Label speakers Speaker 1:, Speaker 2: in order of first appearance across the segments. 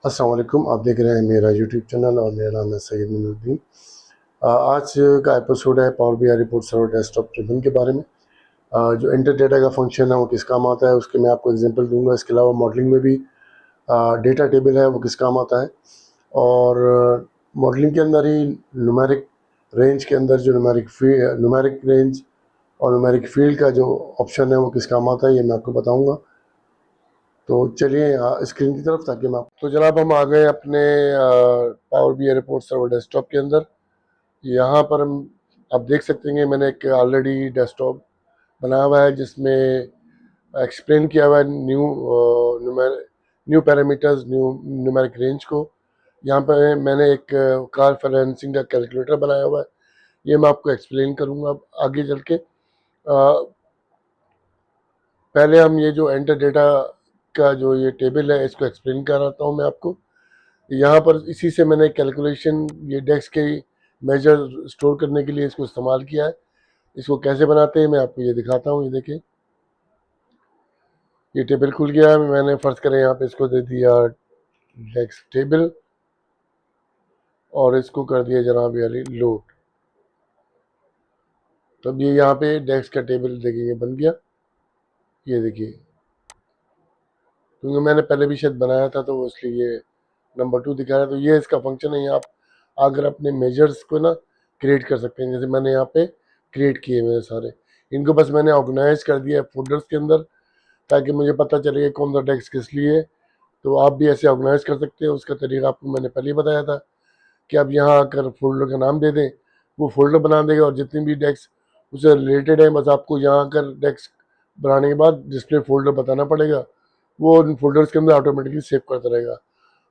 Speaker 1: अस्सलाम वालेकुम। आप देख रहे हैं मेरा यूट्यूब चैनल और मेरा नाम है सैयद मीनुद्दीन। आज का एपिसोड है power BI report server desktop ribbon के बारे में। जो इंटर डेटा का फंक्शन है वो किस काम आता है उसके मैं आपको एग्जांपल दूंगा। इसके अलावा मॉडलिंग में भी डेटा टेबल है वो किस काम आता है, और मॉडलिंग के अंदर ही न्यूमेरिक रेंज के अंदर जो न्यूमेरिक रेंज और न्यूमेरिक फील्ड का जो ऑप्शन है वो किस काम आता है ये मैं आपको बताऊँगा। तो चलिए स्क्रीन की तरफ, ताकि मैं तो जनाब हम आ गए अपने power BI report server desktop के अंदर। यहाँ पर हम आप देख सकते हैं मैंने एक ऑलरेडी डेस्कटॉप बनाया हुआ है जिसमें एक्सप्लेन किया हुआ है new parameters, new numeric range को। यहाँ पर मैंने एक कार फाइनेंसिंग का कैलकुलेटर बनाया हुआ है, ये मैं आपको एक्सप्लेन करूँगा अब आगे चल के। पहले हम ये जो एंटर डेटा का जो ये टेबल है इसको एक्सप्लेन कराता हूँ मैं आपको। यहाँ पर इसी से मैंने कैलकुलेशन, ये डेस्क के मेजर स्टोर करने के लिए इसको इस्तेमाल किया है। इसको कैसे बनाते हैं मैं आपको ये दिखाता हूँ। ये देखिए, ये टेबल खुल गया है। मैंने फर्ज करें यहाँ पे इसको दे दिया डेस्क टेबल और इसको कर दिया जनाब यानी लोड। तब ये यहाँ पे डेस्क का टेबल देखिए बन गया। ये देखिए, क्योंकि मैंने पहले भी शायद बनाया था तो इसलिए ये नंबर 2 दिखा रहा है। तो ये इसका फंक्शन है। आप अगर अपने मेजर्स को ना क्रिएट कर सकते हैं, जैसे मैंने यहाँ पे क्रिएट किए हुए सारे, इनको बस मैंने ऑर्गेनाइज कर दिया है फोल्डर्स के अंदर, ताकि मुझे पता चले कौन सा डेस्क किस लिए है। तो आप भी ऐसे ऑर्गेनाइज कर सकते हैं। उसका तरीका आपको मैंने पहले ही बताया था कि आप यहाँ आकर फोल्डर का नाम दे दें, वो फोल्डर बना देगा, और जितनी भी डेस्क उससे रिलेटेड है बस आपको यहाँ आकर डेस्क बनाने के बाद डिस्प्ले फोल्डर बताना पड़ेगा। वो उन फोल्डर्स के अंदर ऑटोमेटिकली सेव करता रहेगा।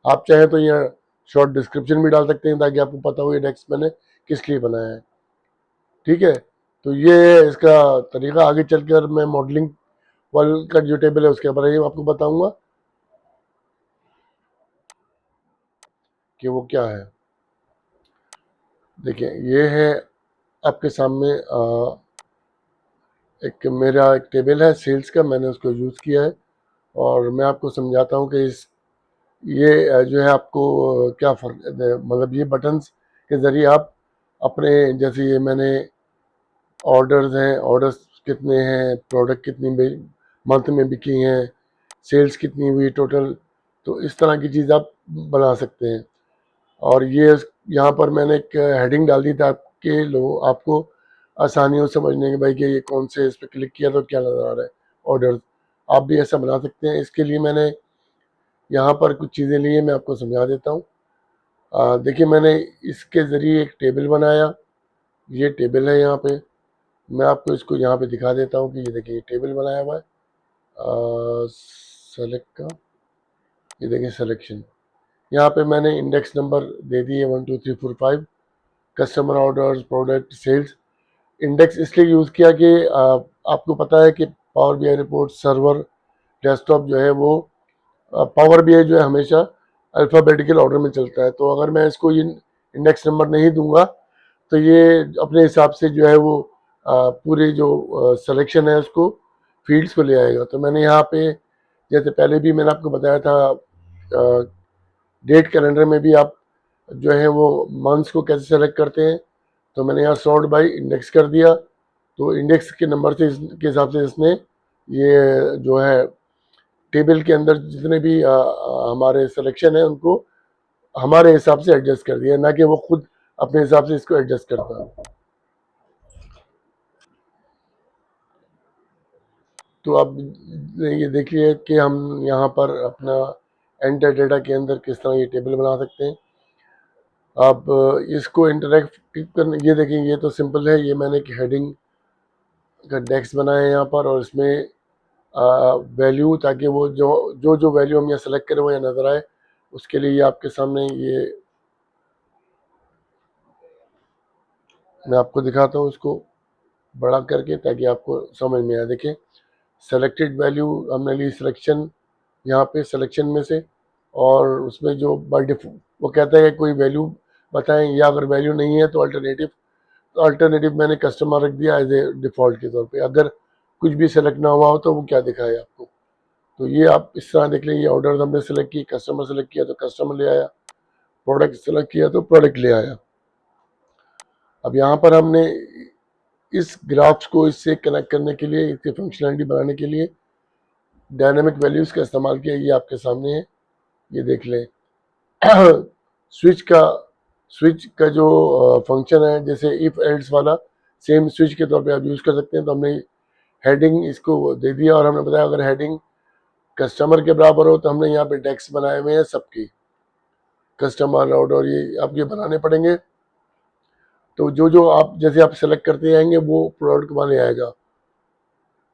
Speaker 1: आप चाहें तो यहाँ शॉर्ट डिस्क्रिप्शन भी डाल सकते हैं ताकि आपको पता हो ये डेस्क मैंने किस लिए बनाया है। ठीक है, तो ये है इसका तरीका। आगे चलकर मैं मॉडलिंग वाल का जो टेबल है उसके बारे में आपको बताऊंगा कि वो क्या है। देखिए, ये है आपके सामने एक मेरा एक टेबल है सेल्स का, मैंने उसको यूज़ किया है और मैं आपको समझाता हूँ कि इस ये जो है आपको क्या फ़र्क, मतलब ये बटन्स के ज़रिए आप अपने, जैसे ये मैंने ऑर्डर्स हैं, ऑर्डर्स कितने हैं, प्रोडक्ट कितनी मंथ में बिकी हैं, सेल्स कितनी हुई टोटल, तो इस तरह की चीज़ आप बना सकते हैं। और ये यहाँ पर मैंने एक हेडिंग डाल दी ताकि लोग आपको आसानी हो समझने के, भाई कि ये कौन से इस पर क्लिक किया तो क्या नज़र आ रहा है ऑर्डर। आप भी ऐसा बना सकते हैं। इसके लिए मैंने यहाँ पर कुछ चीज़ें ली हैं, मैं आपको समझा देता हूँ। देखिए, मैंने इसके ज़रिए एक टेबल बनाया। ये टेबल है यहाँ पे, मैं आपको इसको यहाँ पे दिखा देता हूँ कि ये देखिए टेबल बनाया हुआ है सेलेक्ट का। ये देखिए सिलेक्शन, यहाँ पे मैंने इंडेक्स नंबर दे दिए 1 2 3 4 5, customer orders, product, sales. Index इसलिए यूज़ किया कि आपको पता है कि power BI report server desktop जो है वो पावर बीआई जो है हमेशा अल्फ़ाबेटिकल ऑर्डर में चलता है। तो अगर मैं इसको ये इंडेक्स नंबर नहीं दूंगा तो ये अपने हिसाब से जो है वो पूरे जो सिलेक्शन है उसको फील्ड्स को ले आएगा। तो मैंने यहाँ पे, जैसे पहले भी मैंने आपको बताया था, डेट कैलेंडर में भी आप जो है वो मंथ्स को कैसे सेलेक्ट करते हैं, तो मैंने यहाँ सॉर्ट बाय इंडेक्स कर दिया। तो इंडेक्स के नंबर से के हिसाब से इसने ये जो है टेबल के अंदर जितने भी हमारे सिलेक्शन है उनको हमारे हिसाब से एडजस्ट कर दिया, ना कि वो खुद अपने हिसाब से इसको एडजस्ट करता है। तो अब ये देखिए कि हम यहाँ पर अपना एंटर डेटा के अंदर किस तरह ये टेबल बना सकते हैं। आप इसको इंटरेक्टिव करने, ये देखिए ये तो सिंपल है। ये मैंने एक हेडिंग का डेस्क बनाया है यहाँ पर, और इसमें वैल्यू, ताकि वो जो वैल्यू हम यहाँ सेलेक्ट करें वो यहाँ नज़र आए, उसके लिए ये आपके सामने ये मैं आपको दिखाता हूँ इसको बड़ा करके ताकि आपको समझ में आए। देखिए, सेलेक्टेड वैल्यू हमने ली सिलेक्शन, यहाँ पे सिलेक्शन में से, और उसमें जो बाय डिफॉल्ट वो कहता है कि कोई वैल्यू बताएं, या अगर वैल्यू नहीं है तो अल्टरनेटिव, तो अल्टरनेटिव मैंने कस्टमर रख दिया एज ए डिफ़ॉल्ट के तौर पे। अगर कुछ भी सेलेक्ट ना हुआ हो तो वो क्या दिखाए आपको। तो ये आप इस तरह देख लें, ये ऑर्डर हमने सेलेक्ट की, कस्टमर सेलेक्ट किया तो कस्टमर ले आया, प्रोडक्ट सेलेक्ट किया तो प्रोडक्ट ले आया। अब यहाँ पर हमने इस ग्राफ्स को इससे कनेक्ट करने के लिए, इसकी फंक्शनलिटी बनाने के लिए डायनेमिक वैल्यूज़ का इस्तेमाल किया। ये आपके सामने है, ये देख लें। स्विच का जो फंक्शन है, जैसे इफ एल्स वाला, सेम स्विच के तौर पे आप यूज़ कर सकते हैं। तो हमने हेडिंग इसको दे दिया और हमने बताया अगर हेडिंग कस्टमर के बराबर हो तो हमने यहाँ पे डेस्क बनाए हुए हैं सबकी, कस्टमर ऑर्डर, ये आपके बनाने पड़ेंगे। तो जो जो आप जैसे आप सेलेक्ट करते जाएंगे वो प्रोडक्ट वाले आएगा,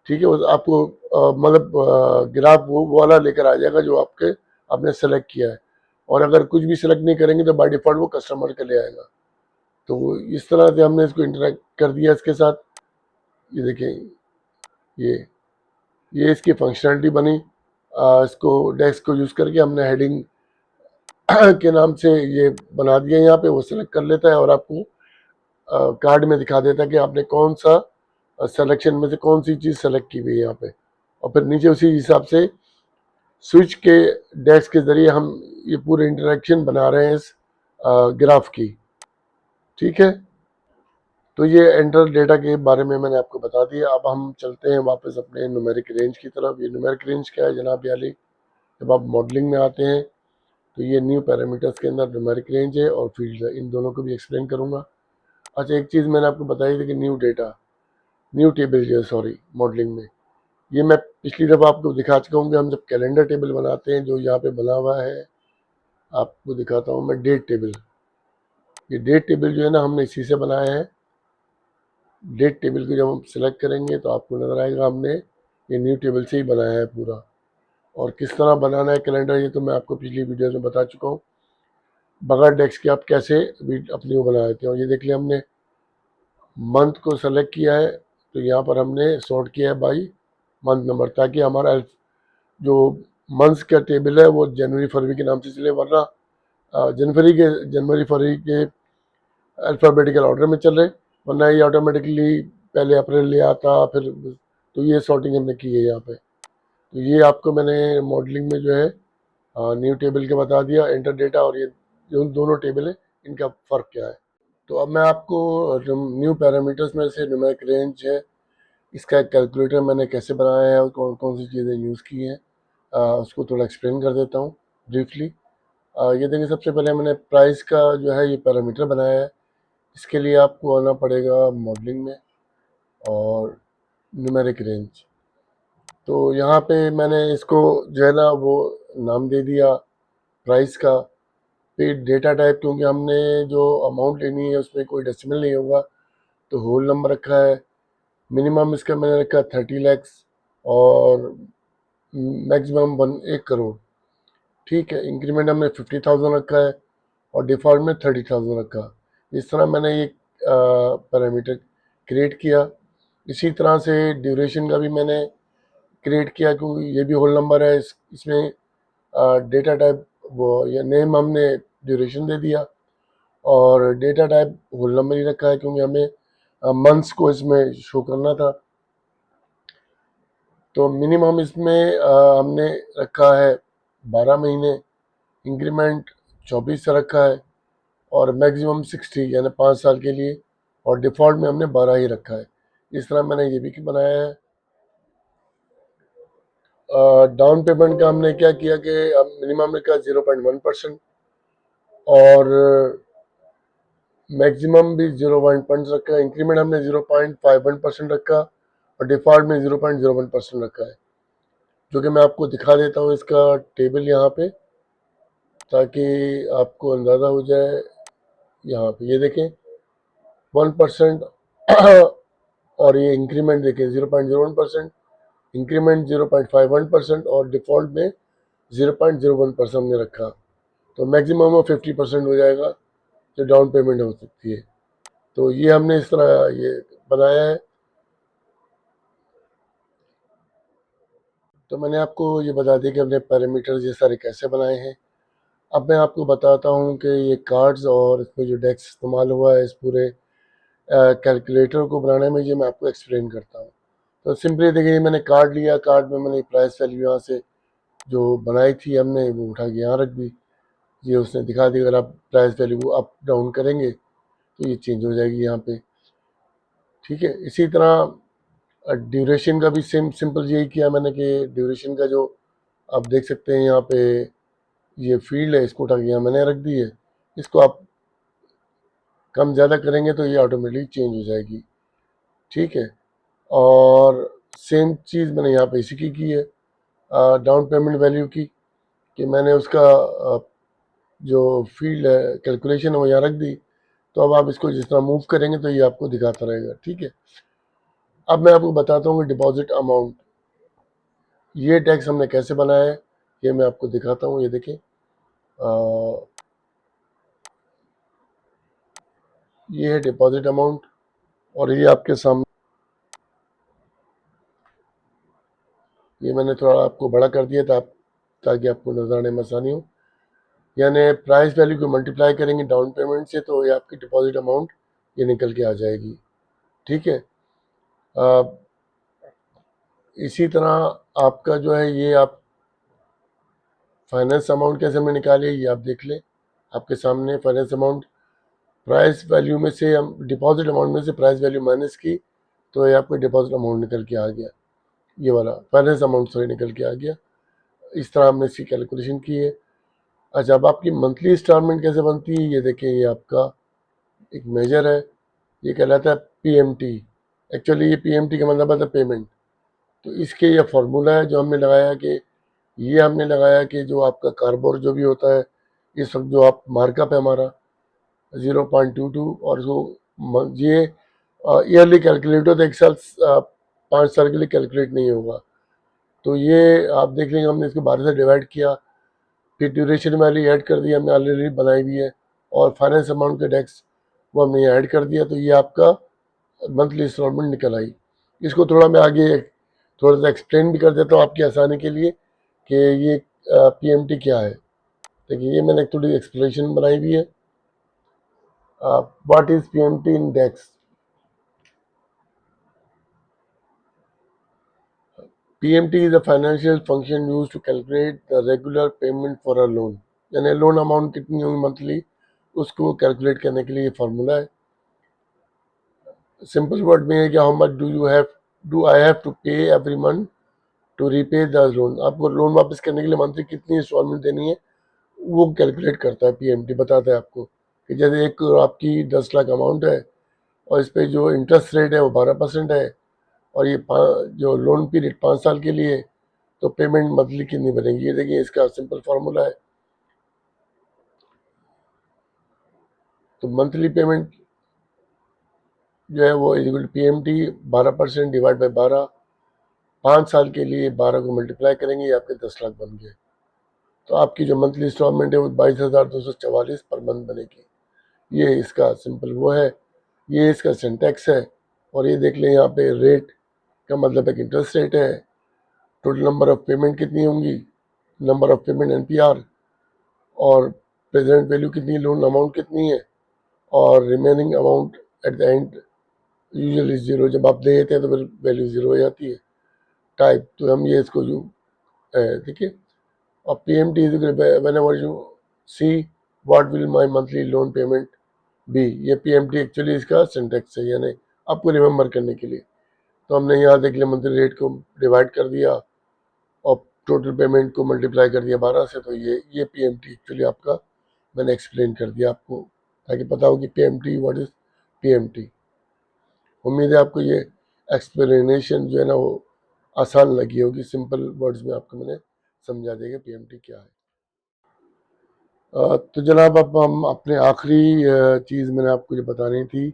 Speaker 1: ठीक है। आपको मतलब ग्राफ वो वाला लेकर आ जाएगा जो आपने सेलेक्ट किया है। और अगर कुछ भी सेलेक्ट नहीं करेंगे तो बाय डिफॉल्ट वो कस्टमर के लिए आएगा। तो इस तरह से हमने इसको इंटरेक्ट कर दिया इसके साथ। ये देखें, ये ये इसकी फंक्शनलिटी बनी। इसको डेस्क को यूज़ करके हमने हेडिंग के नाम से ये बना दिया। यहाँ पे वो सेलेक्ट कर लेता है और आपको कार्ड में दिखा देता है कि आपने कौन सा सिलेक्शन में से कौन सी चीज़ सेलेक्ट की हुई है यहाँ पे। और फिर नीचे उसी हिसाब से स्विच के डेस्क के ज़रिए हम ये पूरे इंटरेक्शन बना रहे हैं इस ग्राफ की, ठीक है। तो ये एंटर डेटा के बारे में मैंने आपको बता दिया। अब हम चलते हैं वापस अपने न्यूमेरिक रेंज की तरफ। ये न्यूमेरिक रेंज क्या है जनाब याली, जब आप मॉडलिंग में आते हैं तो ये न्यू पैरामीटर्स के अंदर न्यूमेरिक रेंज है और फील्ड है, इन दोनों को भी एक्सप्लेन करूँगा। अच्छा, एक चीज़ मैंने आपको बताई थी कि न्यू टेबल जो है, सॉरी, मॉडलिंग में ये मैं पिछली दफ़ा आपको दिखा चुका हूँ कि हम जब कैलेंडर टेबल बनाते हैं, जो यहाँ पे बना हुआ है आपको दिखाता हूँ मैं, डेट टेबल। ये डेट टेबल जो है ना, हमने इसी से बनाया है। डेट टेबल को जब हम सेलेक्ट करेंगे तो आपको नज़र आएगा हमने ये न्यू टेबल से ही बनाया है पूरा। और किस तरह बनाना है कैलेंडर, ये तो मैं आपको पिछली वीडियो में बता चुका हूँ। बगैर डेस्क के आप कैसे भी अपनी वो बना देते हो। ये देख लिया, हमने मंथ को सेलेक्ट किया है तो यहाँ पर हमने सॉर्ट किया है बाई मंथ नंबर, ताकि हमारा जो मंथ्स का टेबल है वो जनवरी फरवरी के नाम से चले, वरना जनवरी फरवरी के अल्फ़ाबेटिकल ऑर्डर में चल रहे, वरना ये ऑटोमेटिकली पहले अप्रैल ले आता फिर। तो ये सॉर्टिंग हमने की है यहाँ पे। तो ये आपको मैंने मॉडलिंग में जो है न्यू टेबल के बता दिया, एंटर डेटा, और ये जो दोनों टेबल है इनका फ़र्क क्या है। तो अब मैं आपको न्यू पैरामीटर्स में से न्यूमेरिक रेंज है, इसका एक कैलकुलेटर मैंने कैसे बनाया है और कौन कौन सी चीज़ें यूज़ की हैं, उसको थोड़ा एक्सप्लेन कर देता हूँ ब्रीफली। ये देखिए, सबसे पहले मैंने प्राइस का जो है ये पैरामीटर बनाया है। इसके लिए आपको आना पड़ेगा मॉडलिंग में और न्यूमेरिक रेंज। तो यहाँ पे मैंने इसको जो है ना वो नाम दे दिया प्राइस का। फिर डेटा टाइप, क्योंकि हमने जो अमाउंट लेनी है उसमें कोई डेसिमल नहीं होगा तो होल नंबर रखा है। मिनिमम इसका मैंने रखा 30 लैक्स और मैक्सिमम 1 करोड़, ठीक है। इंक्रीमेंट हमने 50,000 रखा है और डिफ़ॉल्ट में 30,000 रखा। इस तरह मैंने ये पैरामीटर क्रिएट किया। इसी तरह से ड्यूरेशन का भी मैंने क्रिएट किया, क्योंकि ये भी होल नंबर है। इसमें डेटा टाइप वो या नेम हमने ड्यूरेशन दे दिया और डेटा टाइप होल नंबर ही रखा है, क्योंकि हमें मंथ्स को इसमें शो करना था। तो मिनिमम इसमें हमने रखा है 12 महीने, इंक्रीमेंट 24 से रखा है और मैक्सिमम 60 यानी 5 साल के लिए, और डिफ़ॉल्ट में हमने 12 ही रखा है। इस तरह मैंने ये भी बनाया है। डाउन पेमेंट का हमने क्या किया कि मिनिमम रखा 0.1% और मैक्सिमम भी 0.1 रखा है। इंक्रीमेंट हमने 0.51% रखा और डिफ़ॉल्ट में 0.01% रखा है, जो कि मैं आपको दिखा देता हूँ इसका टेबल यहाँ पे, ताकि आपको अंदाज़ा हो जाए। यहाँ पे ये देखें 1% और ये इंक्रीमेंट देखें 0.01%, इंक्रीमेंट 0.51% और डिफ़ॉल्ट में 0.01% हमने रखा। तो मैक्सिमम वो 50% हो जाएगा जो डाउन पेमेंट हो सकती है। तो ये हमने इस तरह ये बनाया है। तो मैंने आपको ये बता दिया कि हमने पैरामीटर्स ये सारे कैसे बनाए हैं। अब मैं आपको बताता हूँ कि ये कार्ड्स और इसमें जो डेस्क इस्तेमाल हुआ है इस पूरे कैलकुलेटर को बनाने में, ये मैं आपको एक्सप्लेन करता हूँ। तो सिंपली देखिए, मैंने कार्ड लिया, कार्ड में मैंने प्राइस वैल्यू यहाँ से जो बनाई थी हमने वो उठा के यहाँ रख दी। ये उसने दिखा दी, अगर आप प्राइस वैल्यू अप डाउन करेंगे तो ये चेंज हो जाएगी यहाँ पे। ठीक है, इसी तरह ड्यूरेशन का भी सेम सिंपल यही किया मैंने कि ड्यूरेशन का जो आप देख सकते हैं यहाँ पे ये फील्ड है, इसको उठा के यहाँ मैंने रख दी है। इसको आप कम ज़्यादा करेंगे तो ये ऑटोमेटिक चेंज हो जाएगी। ठीक है, और सेम चीज़ मैंने यहाँ पे इसी की है डाउन पेमेंट वैल्यू की, कि मैंने उसका जो फील्ड है कैलकुलेशन है वो यहाँ रख दी। तो अब आप इसको जिस तरह मूव करेंगे तो ये आपको दिखाता रहेगा। ठीक है, अब मैं आपको बताता हूँ कि डिपॉजिट अमाउंट ये टैक्स हमने कैसे बनाया है, ये मैं आपको दिखाता हूँ। ये देखें, ये है डिपॉजिट अमाउंट, और ये आपके सामने, ये मैंने थोड़ा आपको बड़ा कर दिया था ताकि आपको नजर आने में आसानी हो। यानी प्राइस वैल्यू को मल्टीप्लाई करेंगे डाउन पेमेंट से तो ये आपकी डिपॉजिट अमाउंट ये निकल के आ जाएगी। ठीक है, अ, इसी तरह आपका जो है ये आप फाइनेंस अमाउंट कैसे हमने निकाले ये आप देख लें। आपके सामने फाइनेंस अमाउंट प्राइस वैल्यू में से हम डिपॉजिट अमाउंट में से प्राइस वैल्यू माइनस की तो ये आपको डिपॉजिट अमाउंट निकल के आ गया। ये वाला फाइनेंस अमाउंट सॉरी निकल के आ गया। इस तरह हमने इसकी कैलकुलेशन की है। अच्छा, अब आपकी मंथली इंस्टॉलमेंट कैसे बनती है ये देखें। ये आपका एक मेजर है, ये कहलाता है पीएमटी। एक्चुअली ये पीएमटी का मतलब है पेमेंट। तो इसके ये फार्मूला है जो हमने लगाया कि ये हमने लगाया कि जो आपका कार्बोर जो भी होता है इस वक्त जो आप मार्कअप है हमारा 0.22, और जो ये ईयरली कैलकुलेट होता है, एक साल 5 साल के लिए कैलकुलेट नहीं होगा। तो ये आप देख लेंगे हमने इसको 12 से डिवाइड किया, फिर ड्यूरेशन वाली ऐड कर दी, हमने ऑलरेडी बनाई हुई है, और फाइनेंस अमाउंट का टैक्स वो हमने ऐड कर दिया। तो ये आपका मंथली इंस्टॉलमेंट निकल आई। इसको थोड़ा मैं आगे थोड़ा सा एक्सप्लेन भी कर देता हूँ आपकी आसानी के लिए कि ये पीएमटी क्या है। देखिए, ये मैंने थोड़ी एक्सप्लेनेशन बनाई हुई है। What is PMT index? PMT is a financial function used to calculate the regular payment for a loan. यानी लोन अमाउंट कितनी होगी मंथली उसको कैलकुलेट करने के लिए ये फार्मूला है। सिंपल वर्ड में है कि how much do I have to pay every month to repay the loan. आपको लोन वापस करने के लिए मंथली कितनी इंस्टॉलमेंट देनी है वो कैलकुलेट करता है। पीएमटी बताता है आपको कि जैसे एक आपकी 10 लाख अमाउंट है और इस पे जो इंटरेस्ट रेट है वो 12% है, और ये जो लोन पीरियड 5 साल के लिए, तो पेमेंट मंथली कितनी बनेगी। ये देखिए इसका सिंपल फार्मूला है। तो मंथली पेमेंट जो है वो equal to PMT 12% divide by 12, 5 साल के लिए 12 को मल्टीप्लाई करेंगे, ये आपके 10 लाख बन गए। तो आपकी जो मंथली इंस्टॉलमेंट है वो 22,244 पर मंथ बनेगी। ये इसका सिंपल वो है, ये इसका सिंटैक्स है। और ये देख लें यहाँ पे रेट का मतलब है कि इंटरेस्ट रेट है, टोटल नंबर ऑफ पेमेंट कितनी होंगी, नंबर ऑफ पेमेंट एनपीआर, और प्रेजेंट वैल्यू कितनी, लोन अमाउंट कितनी है, और remaining amount at the end usually zero. जब आप दे देते हैं तो फिर वैल्यू जीरो हो जाती है टाइप। तो हम ये इसको यू ठीक है। और PMT is whenever you see what will my monthly loan payment be, ये पीएमटी एक्चुअली इसका सिंटेक्स है, यानी आपको रिमेंबर करने के लिए। तो हमने यहाँ देख लिया मंथली रेट को डिवाइड कर दिया और टोटल पेमेंट को मल्टीप्लाई कर दिया 12 से। तो ये पीएमटी एक्चुअली आपका मैंने एक्सप्लेन कर दिया आपको ताकि पता हो कि पीएमटी व्हाट इज पीएमटी। उम्मीद है आपको ये एक्सप्लेनेशन जो है ना वो आसान लगी होगी। सिंपल वर्ड्स में आपको मैंने समझा दिया कि पीएमटी क्या है। तो जनाब अब हम अपने आखिरी चीज़ मैंने आपको जो बतानी थी,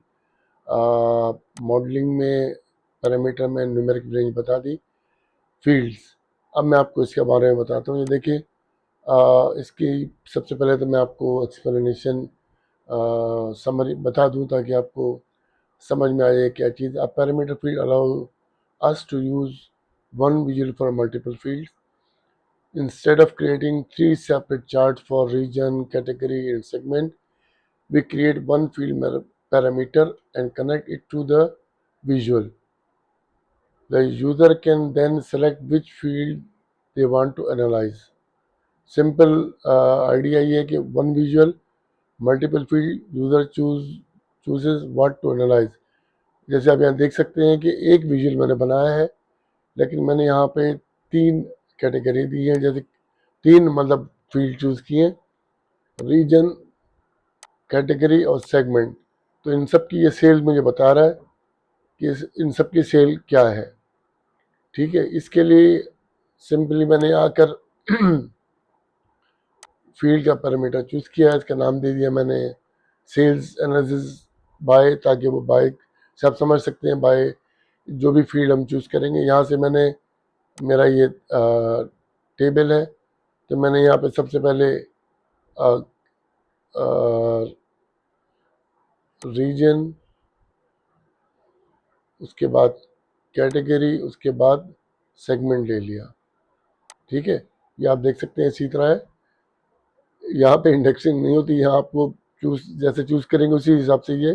Speaker 1: मॉडलिंग में पैरामीटर में न्यूमेरिक रेंज बता दी, फील्ड्स। अब मैं आपको इसके बारे में बताता हूँ। ये देखिए, इसकी सबसे पहले तो मैं आपको एक्सप्लेनेशन समरी बता दूँ ताकि आपको समझ में आ जाए क्या चीज़। अब parameter field allow us to use one visual for multiple fields instead of creating three separate charts for region, category, and segment. We create one field parameter and connect it to the visual. The user can then select which field they want to analyze. Simple idea ये है कि one visual multiple field user chooses what to analyze. जैसे आप यहाँ देख सकते हैं कि एक विजुअल मैंने बनाया है, लेकिन मैंने यहाँ पे 3 कैटेगरी दी है, जैसे 3 मतलब फील्ड चूज किए, रीजन, कैटेगरी और सेगमेंट। तो इन सब की ये सेल मुझे बता रहा है कि इन सब की सेल क्या है। ठीक है, इसके लिए सिंपली मैंने आकर फील्ड का पैरामीटर चूज किया है, इसका नाम दे दिया मैंने सेल्स एनालिसिस बाय, ताकि वो बाय से आप समझ सकते हैं बाय जो भी फील्ड हम चूज करेंगे। यहाँ से मैंने मेरा ये टेबल है, तो मैंने यहाँ पे सबसे पहले रीजन, उसके बाद कैटेगरी, उसके बाद सेगमेंट ले लिया। ठीक है, ये आप देख सकते हैं इसी तरह है। यहाँ पे इंडेक्सिंग नहीं होती, यहाँ आपको जैसे चूज करेंगे उसी हिसाब से ये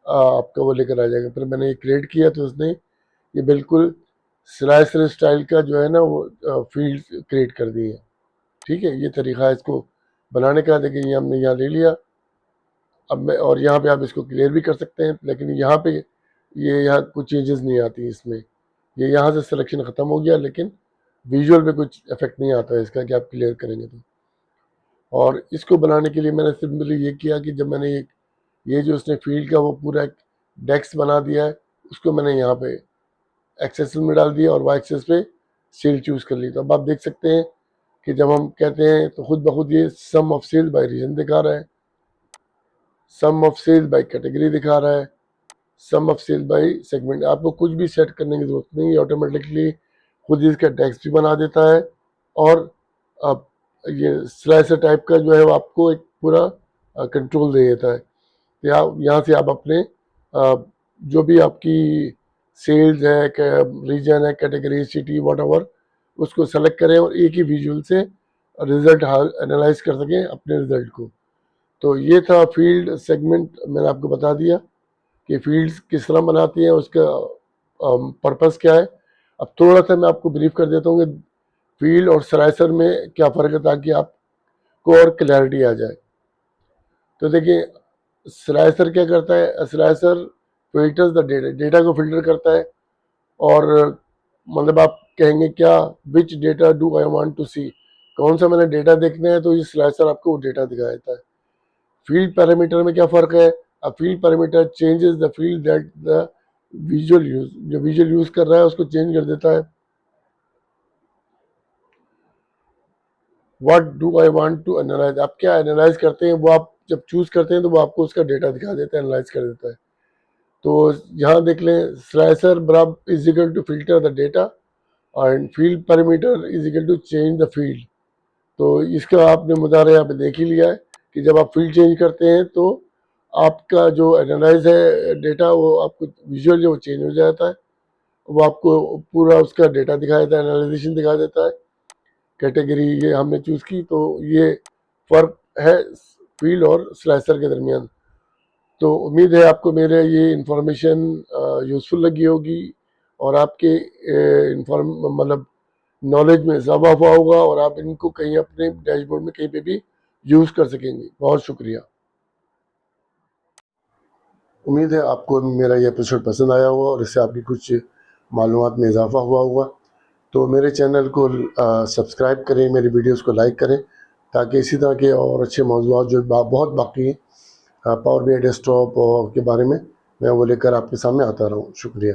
Speaker 1: आपका वो लेकर आ जाएगा। फिर मैंने ये क्रिएट किया तो उसने ये बिल्कुल स्लाइसर स्टाइल का जो है ना वो फील्ड क्रिएट कर दी है। ठीक है, ये तरीका है इसको बनाने का। देखिए ये हमने यहाँ ले लिया। अब मैं और यहाँ पे आप इसको क्लियर भी कर सकते हैं, लेकिन यहाँ पे ये यहाँ कुछ चेंजेस नहीं आती इसमें। ये यहाँ से सिलेक्शन ख़त्म हो गया, लेकिन विजुअल पे कुछ इफेक्ट नहीं आता है इसका कि आप क्लियर करेंगे तो। और इसको बनाने के लिए मैंने सिंपली ये किया कि जब मैंने ये जो उसने फील्ड का वो पूरा एक डेस्क बना दिया है, उसको मैंने यहाँ पे एक्सेस में डाल दिया और वाई एक्सेस पे सेल चूज कर ली। तो अब आप देख सकते हैं कि जब हम कहते हैं तो खुद ब खुद ये सम ऑफ सेल बाय रीजन दिखा रहा है, सम ऑफ सेल बाय कैटेगरी दिखा रहा है, सम ऑफ सेल बाय सेगमेंट। आपको कुछ भी सेट करने की जरूरत नहीं है, ऑटोमेटिकली खुद ही इसका टेक्स्ट भी बना देता है। और अब ये स्लाइसर टाइप का जो है वो आपको एक पूरा कंट्रोल दे देता है। तो यहाँ से आप अपने जो भी आपकी सेल्स है, रीजन है, कैटेगरी, सिटी, वॉट उसको सेलेक्ट करें और एक ही विजुअल से रिजल्ट एनालाइज कर सकें अपने रिजल्ट को। तो ये था फील्ड सेगमेंट, मैंने आपको बता दिया कि फील्ड्स किस तरह बनाती हैं, उसका पर्पस क्या है। अब थोड़ा सा मैं आपको ब्रीफ कर देता हूँ कि फील्ड और स्लाइसर में क्या फ़र्क है, ताकि आपको और क्लैरिटी आ जाए। तो देखिए स्लाइसर क्या करता है, slicer filters the data, data को फिल्टर करता है। और मतलब आप कहेंगे क्या, which data do I want to see, कौन सा मैंने डेटा देखना है, तो ये स्लाइसर आपको वो डेटा दिखा देता है। फील्ड पैरामीटर में क्या फ़र्क है, a field parameter changes the field that the visual use, जो विजुअल यूज कर रहा है उसको चेंज कर देता है। What do I want to analyse, आप क्या एनालाइज करते हैं वो आप जब चूज करते हैं तो वो आपको उसका डेटा दिखा देता है, एनालाइज कर देता है। तो यहाँ देख लें, स्लाइसर बराबर is equal to filter the data and field parameter is equal to change the field. तो इसका आपने मुदारा यहाँ पे देख ही लिया है कि जब आप फील्ड चेंज करते हैं तो आपका जो एनालाइज है डेटा वो आपको विजुअल जो चेंज हो जाता है, वो आपको पूरा उसका डेटा दिखा देता है, एनालाइजेशन दिखा देता है। कैटेगरी ये हमने चूज़ की, तो ये फ़र्क है फील्ड और स्लाइसर के दरमियान। तो उम्मीद है आपको मेरे ये इन्फॉर्मेशन यूज़फुल लगी होगी और आपके इन्फॉर्म मतलब नॉलेज में इजाफा हुआ होगा और आप इनको कहीं अपने डैशबोर्ड में कहीं पे भी यूज़ कर सकेंगे। बहुत शुक्रिया। उम्मीद है आपको मेरा ये एपिसोड पसंद आया होगा और इससे आपकी कुछ मालूमात में इजाफा हुआ होगा। तो मेरे चैनल को सब्सक्राइब करें, मेरी वीडियोस को लाइक करें, ताकि इसी तरह के और अच्छे मौजूद जो बहुत बाकी हैं पावर BI डेस्कटॉप और के बारे में मैं वो लेकर आपके सामने आता रहूँ। शुक्रिया।